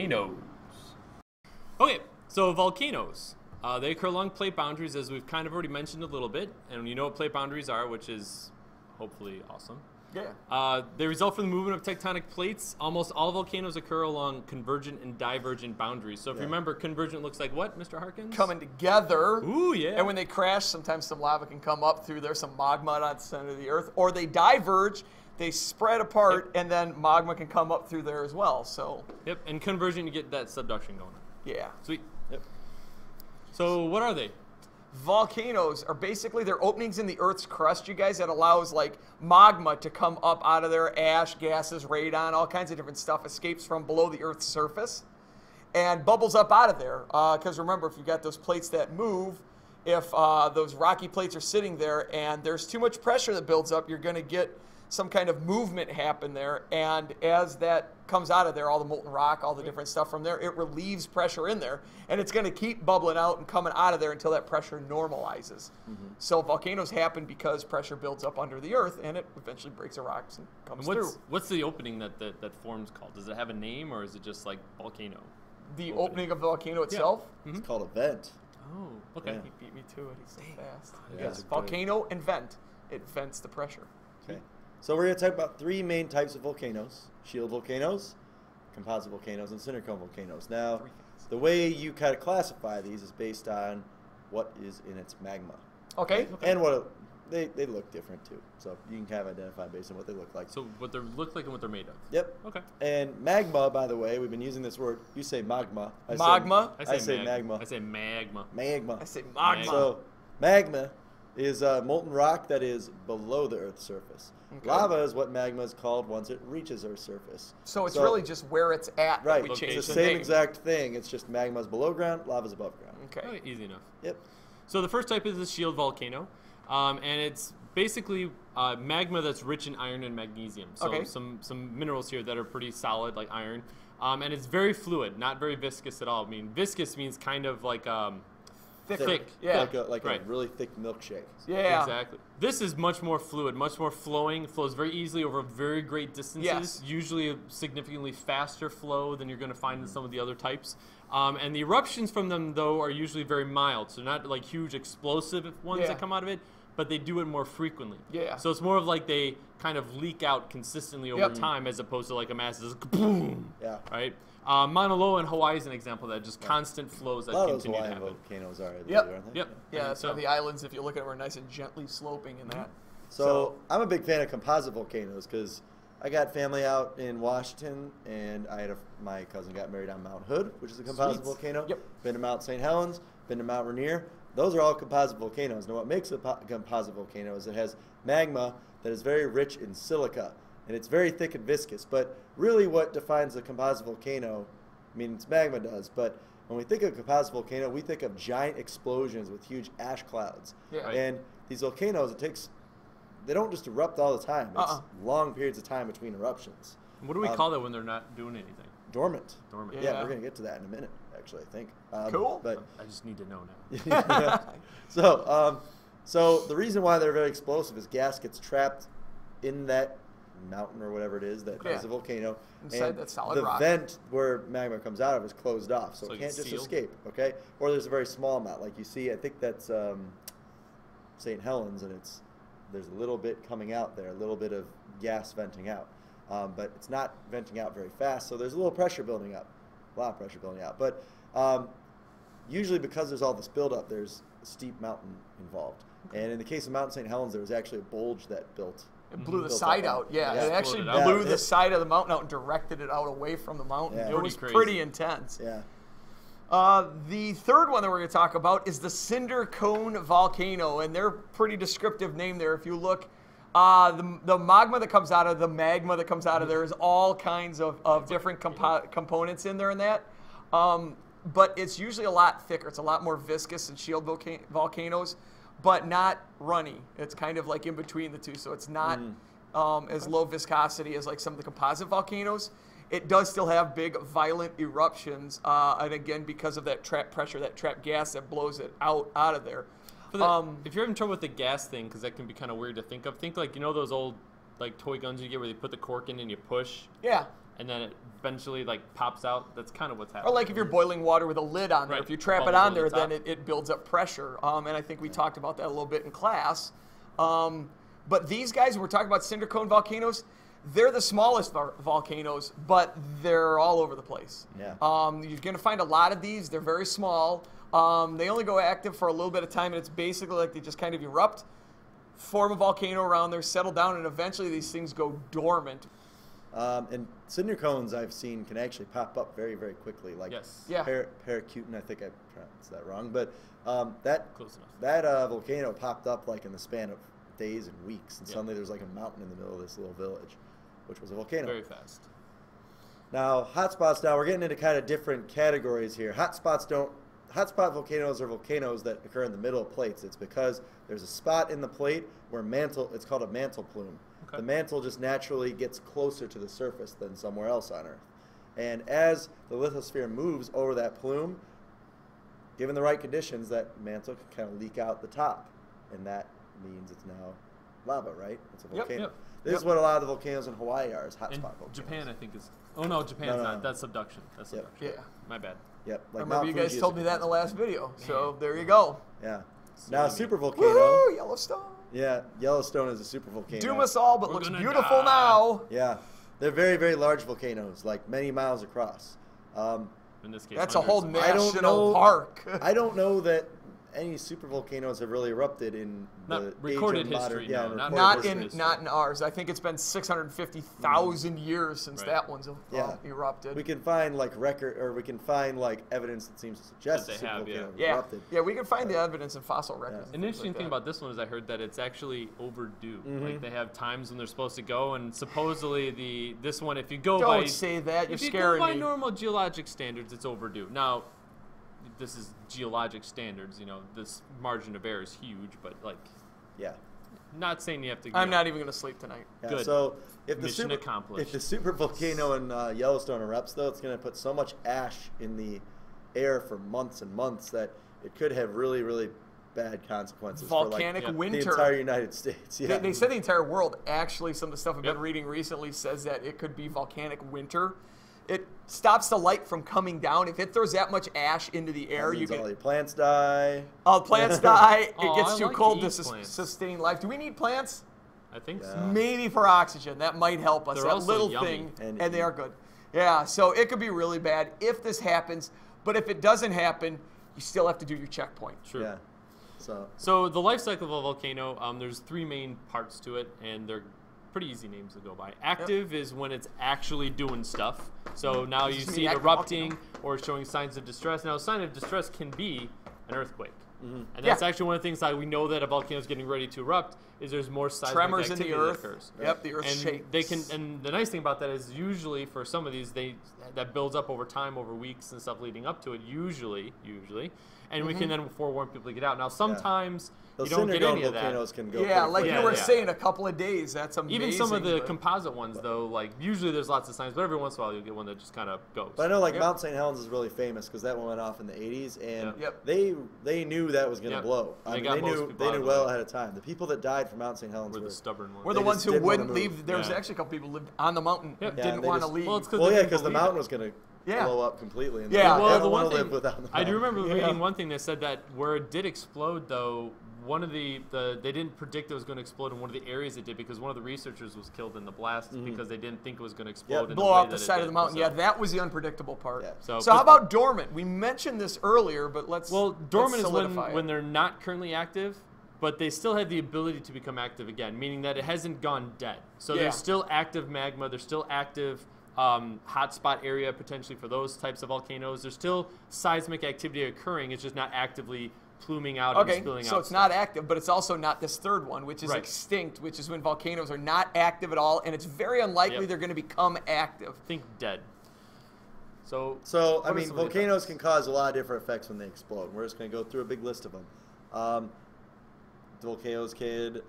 volcanoes. Okay, so volcanoes. They occur along plate boundaries, as we've kind of already mentioned a little bit, and you know what plate boundaries are, which is hopefully awesome. Yeah. They result from the movement of tectonic plates. Almost all volcanoes occur along convergent and divergent boundaries. So if you remember, convergent looks like what, Mr. Harkins? Coming together. Ooh, yeah. And when they crash, sometimes some lava can come up through there, some magma on the center of the earth. Or they diverge, they spread apart, and then magma can come up through there as well. So. Yep, and convergent, you get that subduction going on. Yeah. Sweet. Yep. So what are they? Volcanoes are basically they're openings in the Earth's crust, you guys, that allows like magma to come up out of there, ash, gases, radon, all kinds of different stuff escapes from below the Earth's surface and bubbles up out of there. Because remember, if you've got those plates that move, if those rocky plates are sitting there and there's too much pressure that builds up, you're going to get some kind of movement happen there. And as that comes out of there, all the molten rock, all the different stuff from there, it relieves pressure in there. And it's going to keep bubbling out and coming out of there until that pressure normalizes. So volcanoes happen because pressure builds up under the earth and it eventually breaks the rocks and comes through. What's the opening that forms called? Does it have a name or is it just like volcano? The opening of the volcano itself? Yeah. It's called a vent. Oh, okay. Yeah. He beat me to it. He's so fast. Yeah, Yes, volcano and vent. It vents the pressure. Okay. So we're going to talk about three main types of volcanoes: shield volcanoes, composite volcanoes, and cinder cone volcanoes. Now, the way you kind of classify these is based on what is in its magma. Okay. And what they look different too. So you can kind of identify based on what they look like. So what they look like and what they're made of. Yep. Okay. And magma, by the way, we've been using this word. You say magma. Magma. I say magma. I say magma. Magma. I say magma. So magma is molten rock that is below the Earth's surface. Okay. Lava is what magma is called once it reaches Earth's surface. So it's really just where it's at right. that we It's change the the same name. exact thing. It's just magma's below ground, lava's above ground. Okay. Okay, easy enough. Yep. So the first type is the shield volcano, and it's basically magma that's rich in iron and magnesium. So some minerals here that are pretty solid, like iron, and it's very fluid, not very viscous at all. I mean, viscous means kind of like thick. Yeah. Like a really thick milkshake. Yeah. Exactly. This is much more fluid, much more flowing. It flows very easily over very great distances. Yes. Usually a significantly faster flow than you're going to find in some of the other types. And the eruptions from them, though, are usually very mild. So not like huge explosive ones that come out of it, but they do it more frequently. Yeah. So it's more of like they kind of leak out consistently over time as opposed to like a massive boom. Yeah. Right? Mauna Loa in Hawaii is an example of that, just constant flows that A lot of those continue to Hawaiian happen. volcanoes are. Yep. Aren't they? Yep. Yeah, so the islands, if you look at them, are nice and gently sloping in that. So I'm a big fan of composite volcanoes because I got family out in Washington, and I had my cousin got married on Mount Hood, which is a composite volcano. Yep. Been to Mount St. Helens, been to Mount Rainier. Those are all composite volcanoes. Now, what makes a composite volcano is it has magma that is very rich in silica, and it's very thick and viscous. But really what defines a composite volcano, I mean, it's magma does, but when we think of a composite volcano, we think of giant explosions with huge ash clouds. Yeah. Right. And these volcanoes, they don't just erupt all the time. It's long periods of time between eruptions. What do we call that when they're not doing anything? Dormant. Dormant. Yeah, we're going to get to that in a minute, actually, I think. Cool. But I just need to know now. So the reason why they're very explosive is gas gets trapped in that mountain or whatever it is that is a volcano. Inside and that solid the rock. vent where magma comes out of is closed off, so it it's can't just sealed? escape, okay? Or there's a very small amount. Like you see, I think that's St. Helens, and there's a little bit coming out there, a little bit of gas venting out. But it's not venting out very fast, so there's a little pressure building up, a lot of pressure building out. But usually because there's all this buildup, there's a steep mountain involved. And in the case of Mount St. Helens, there was actually a bulge that built. It blew the side out. Yeah, it actually Exploded out. blew the side of the mountain out and directed it out away from the mountain. Yeah. It was Pretty pretty crazy. intense. Yeah. The third one that we're going to talk about is the cinder cone volcano, and they're pretty descriptive name there. If you look, the magma that comes out of there is all kinds of different components in there in that. But it's usually a lot thicker. It's a lot more viscous than shield volcanoes, but not runny. It's kind of like in between the two, so it's not as low viscosity as like some of the composite volcanoes. It does still have big, violent eruptions, and again, because of that trap pressure, that trapped gas that blows it out of there. If you're having trouble with the gas thing, because that can be kind of weird to think of, think like, you know those old like toy guns you get where they put the cork in and you push? Yeah. and then it eventually like pops out. That's kind of what's happening. Or like if you're boiling water with a lid on there, Right. if you trap it Bubbles on on there, the then top. it builds up pressure. And I think we talked about that a little bit in class. But these guys, we're talking about cinder cone volcanoes, they're the smallest volcanoes, but they're all over the place. Yeah. You're going to find a lot of these. They're very small. They only go active for a little bit of time, and it's basically like they just kind of erupt, form a volcano around there, settle down, and eventually these things go dormant. And cinder cones I've seen can actually pop up very, very quickly. Like Yes. Yeah. Paracutin, I think I pronounced that wrong, but that Close enough. that volcano popped up like in the span of days and weeks, and Yeah. suddenly there's like a mountain in the middle of this little village, which was a volcano. Very fast. Now, hotspots. Now we're getting into kind of different categories here. Hotspot volcanoes are volcanoes that occur in the middle of plates. It's because there's a spot in the plate where it's called a mantle plume. Okay. The mantle just naturally gets closer to the surface than somewhere else on Earth. And as the lithosphere moves over that plume, given the right conditions, that mantle can kind of leak out the top. And that means it's now lava, right? It's a Yep, volcano. yep. This is what a lot of the volcanoes in Hawaii are, is hotspot And volcanoes. Japan, I think, is. Oh no, Japan's No. not. That's subduction. That's Yep. subduction. Yeah. My bad. Yep. I Like remember Mount you Fuji guys is told a me that in the volcano. last video. So there you go. Yeah. So Now, I a mean- super volcano. Woohoo, Yellowstone. Yeah, Yellowstone is a super volcano. Doom us all, but We're looks gonna beautiful die. now. Yeah, they're very, very large volcanoes, like many miles across. In this case, That's a whole hundreds. I don't national know- park. I don't know that any super volcanoes have really erupted in Not the recorded age of modern, history, yeah, no, not Not recorded in history. not in ours. I think it's been 650,000 years since Right. that one's Yeah. erupted. We can find like we can find like evidence that seems to suggest That a they super have, volcano yeah, erupted. yeah, we can find the evidence in fossil records. Yeah. An interesting thing about this one is I heard that it's actually overdue. Mm-hmm. Like they have times when they're supposed to go, and supposedly this one, if you go Don't by say that. You're if you scaring go by me. normal geologic standards, it's overdue. Now, this is geologic standards. You know, this margin of error is huge, but like, Yeah. not saying you have to. I'm not even gonna sleep tonight. Yeah, Good. so if the Mission super, accomplished. if the super volcano in Yellowstone erupts, though, it's going to put so much ash in the air for months and months that it could have really, really bad consequences Volcanic for like, winter. the entire United States. Yeah. They said the entire world. Actually, some of the stuff I've Yep. been reading recently says that it could be volcanic winter. It stops the light from coming down. If it throws that much ash into the air, That you means all get your plants die. all plants die. Oh, It gets I too like cold to to eat plants. sustain life. Do we need plants? I think Yeah. so. Maybe for oxygen. That might help us. They're That also little yummy. thing, And and they are good. Yeah, so it could be really bad if this happens. But if it doesn't happen, you still have to do your checkpoint. True. Yeah. So the life cycle of a volcano, there's three main parts to it, and they're pretty easy names to go by. Active is when it's actually doing stuff. So now you Just see mean it active erupting volcano. or showing signs of distress. Now, a sign of distress can be an earthquake. Mm-hmm. And that's Yeah. actually one of the things that we know that a volcano is getting ready to erupt is there's more seismic Tremors in the activity that earth. occurs. Yep, the earth And shakes. they can, and the nice thing about that is usually for some of these, that builds up over time, over weeks and stuff leading up to it. Usually, and we can then forewarn people to get out. Now, sometimes Those you don't cinder get cone any of that. volcanoes can go. Yeah, pretty like quick. you were Yeah. saying, a couple of days. That's amazing. Even some of the but- composite ones, though, like usually there's lots of signs, but every once in a while you'll get one that just kind of goes. But I know like Yep. Mount St. Helens is really famous because that one went off in the 80s, and Yep. they knew that was going to Yep. blow. They I mean, got they most knew people out of the well way. ahead of time. The people that died from Mount St. Helens We're were the stubborn ones. We're the They ones just who didn't wanna wouldn't move. leave. There was Yeah. actually a couple people who lived on the mountain Yep. that Yeah, didn't they want to just- leave. Well, it's 'cause well, they yeah, didn't because the believe mountain it. was going to Yeah. blow up completely. And Yeah. they Well, don't the want one to live thing without the I do mountain. remember Yeah. reading one thing that said that where it did explode, though, one of the they didn't predict it was going to explode in one of the areas it did because one of the researchers was killed in the blast because they didn't think it was going to explode. Yep. In Blow the way off the that it side of did. the mountain. So- Yeah, that was the unpredictable part. Yeah. So, So- how about dormant? We mentioned this earlier, but let's Well, dormant let's is when solidify it. they're not currently active, but they still have the ability to become active again, meaning that it hasn't gone dead. So Yeah. there's still active magma. There's still active hotspot area potentially for those types of volcanoes. There's still seismic activity occurring. It's just not actively pluming out and Okay, spilling out. so it's not active, but it's also not this third one, which is Right. extinct, which is when volcanoes are not active at all, and it's very unlikely Yep. they're going to become active. Think dead. So So, what I are mean, some of the volcanoes effects? can cause a lot of different effects when they explode. We're just going to go through a big list of them. Volcanoes can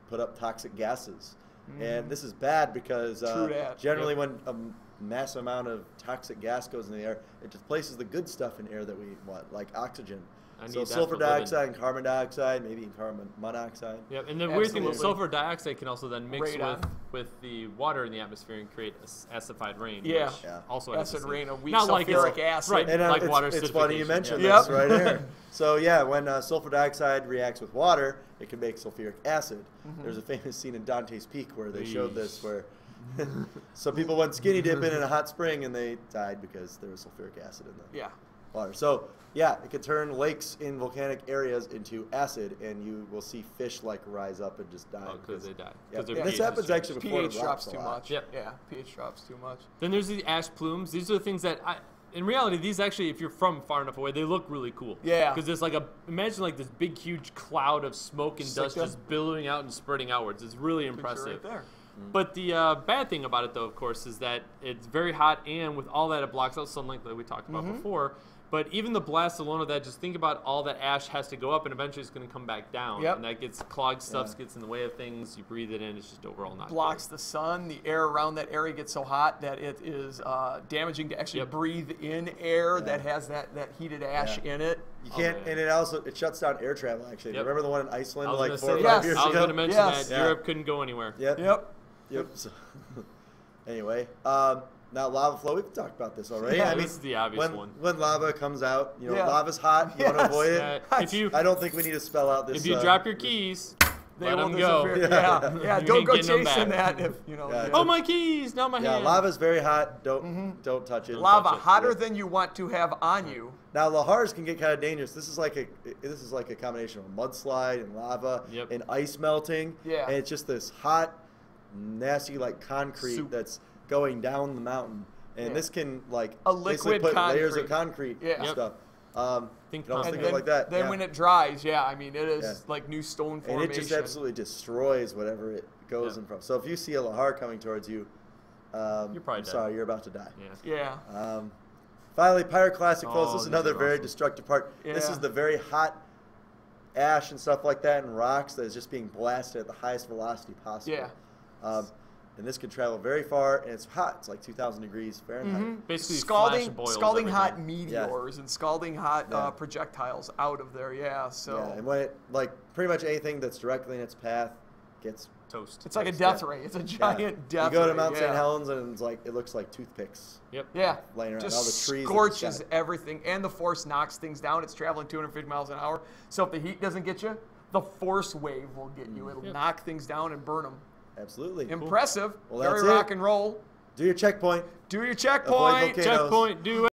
put up toxic gases. And this is bad because True that. generally when a massive amount of toxic gas goes in the air, it displaces the good stuff in air that we want, like oxygen. I need So that sulfur for living. dioxide and carbon dioxide, maybe even carbon monoxide. Yep, and the weird thing is Absolutely. sulfur dioxide can also then mix Radon. with the water in the atmosphere and create acidified rain. Yeah. Which Yeah. also has Acid the rain, a weak not like sulfuric it's, acid. right? And Like water it's funny you acidification, mentioned yeah. this right here. So yeah, when sulfur dioxide reacts with water, it can make sulfuric acid. There's a famous scene in Dante's Peak where they showed this, where some people went skinny dipping in a hot spring and they died because there was sulfuric acid in the Yeah. water. So yeah, it can turn lakes in volcanic areas into acid, and you will see fish like rise up and just die. Because they die. Yeah. 'Cause their And this pH is happens changed. actually before pH it drops a too lot. much. Yep. Yeah, pH drops too much. Then there's the ash plumes. These are the things that in reality, these actually, if you're from far enough away, they look really cool. Yeah. Because there's like imagine like this big, huge cloud of smoke and Just dust like just billowing out and spurting outwards. It's really Picture impressive. right there. But the bad thing about it, though, of course, is that it's very hot, and with all that, it blocks out sunlight that we talked about before. But even the blast alone of that, just think about all that ash has to go up, and eventually it's going to come back down. Yep. And that gets clogged stuff, Yeah. gets in the way of things. You breathe it in, it's just overall not Blocks the sun. The air around that area gets so hot that it is damaging to actually Yep. breathe in air that has that heated ash Yeah. in it. You Oh, can't, man. and it shuts down air travel. Actually, Yep. remember the one in Iceland I was like gonna 4 or say, 5 yes. years I was ago? going to mention Yes. that Yeah. Europe couldn't go anywhere. Yep. Yep. Yep. So, anyway, now lava flow. We've talked about this already. Yeah, I mean, this is the obvious when, one. When lava comes out, you know, Yeah. lava's hot. You want to Yes. avoid it. If you I don't think we need to spell out this. if you drop your keys, They let will them go. disappear. Yeah, yeah. You Don't ain't go getting them chasing back. that if you know. Yeah, you- Oh, my keys! Now my Yeah, hand. lava's very hot. Don't touch it. Lava touch it. hotter Yeah. than you want to have on you. Now lahars can get kind of dangerous. This is like a combination of a mudslide and lava Yep. and ice melting. Yeah. And it's just this hot, nasty like concrete Soup. that's going down the mountain. And Yeah. this can like A basically liquid put layers of concrete. concrete Yeah. and Yep. stuff. Think you know, And think of then, it like that. then yeah. when it dries, yeah, I mean it is Yeah. like new stone and formation. it just absolutely destroys whatever it goes Yeah. in front. So if you see a lahar coming towards you, You're probably I'm dead. sorry, you're about to die. Yeah. Yeah. Finally, pyroclastic flows. Oh, This is these another are very awesome. destructive part. This Yeah. is the very hot ash and stuff like that and rocks that is just being blasted at the highest velocity possible. Yeah. And this can travel very far, and it's hot. It's like 2,000 degrees Fahrenheit. Basically, Scalding, flash boils scalding hot everything. meteors and scalding hot Yeah. projectiles out of there. Yeah. So Yeah, and when it, like, pretty much anything that's directly in its path gets Toast. it's like a toast, death yeah. ray. It's a Yeah. giant death ray. You go to Mount yeah. St. Helens, and it's like it looks like toothpicks. Yep. Yeah, laying around, just all the trees in the scorches sky. everything, and the force knocks things down. It's traveling 250 miles an hour, so if the heat doesn't get you, the force wave will get you. It'll Yep. knock things down and burn them. Absolutely. Impressive, Well, very that's it. rock and roll. Do your checkpoint. Do your Avoid checkpoint. volcanoes. Checkpoint. Do